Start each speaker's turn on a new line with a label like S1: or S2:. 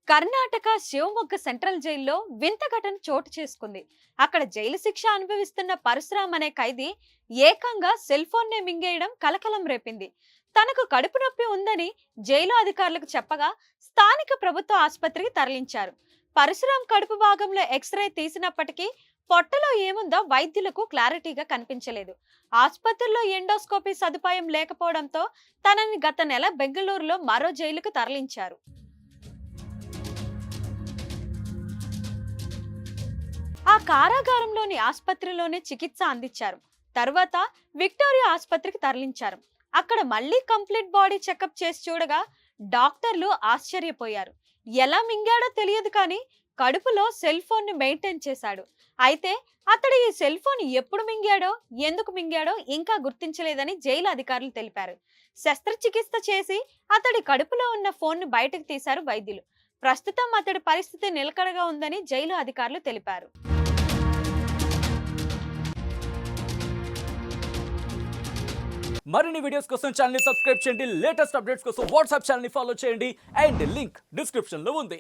S1: Karnataka Shivamogga central జైల్లో వింత ఘటన చోటు చేసుకుంది. అక్కడ జైలు శిక్ష అనుభవిస్తున్న పరశురామ్ అనే ఖైదీ ఏకంగా సెల్ ఫోన్ నే మింగేయడం కలకలం రేపింది. తనకు కడుపు నొప్పి ఉందని జైలు అధికారులకు చెప్పగా స్థానిక ప్రభుత్వ ఆసుపత్రికి తరలించారు. పరశురామ్ కడుపు భాగంలో ఎక్స్రే తీసినప్పటికీ పొట్టలో ఏముందో వైద్యులకు క్లారిటీగా కనిపించలేదు. ఆసుపత్రిలో ఎండోస్కోపీ సదుపాయం లేకపోవడంతో తనని గత నెల బెంగళూరులో మరో జైలుకు తరలించారు. ఆ కారాగారంలోని ఆసుపత్రిలోనే చికిత్స అందించారు. తర్వాత విక్టోరియా ఆసుపత్రికి తరలించారు. అక్కడ మళ్ళీ కంప్లీట్ బాడీ చెకప్ చేసి చూడగా డాక్టర్లు ఆశ్చర్యపోయారు. ఎలా మింగాడో తెలియదు కానీ కడుపులో సెల్ ఫోన్ ని మెయింటైన్ చేశాడు. అయితే అతడు ఈ సెల్ ఫోన్ ఎప్పుడు మింగాడో, ఎందుకు మింగాడో ఇంకా గుర్తించలేదని జైలు అధికారులు తెలిపారు. శస్త్రచికిత్స చేసి అతడి కడుపులో ఉన్న ఫోన్ ని బయటకు తీశారు వైద్యులు. ప్రస్తుతం అతడి పరిస్థితి నిలకడగా ఉందని జైలు అధికారులు తెలిపారు.
S2: మరిన్ని వీడియోస్ కోసం ఛానల్ ని సబ్స్క్రైబ్ చేయండి. లేటెస్ట్ అప్డేట్స్ కోసం వాట్సాప్ ఛానల్ ని ఫాలో చేయండి. అండ్ లింక్ డిస్క్రిప్షన్ లో ఉంది.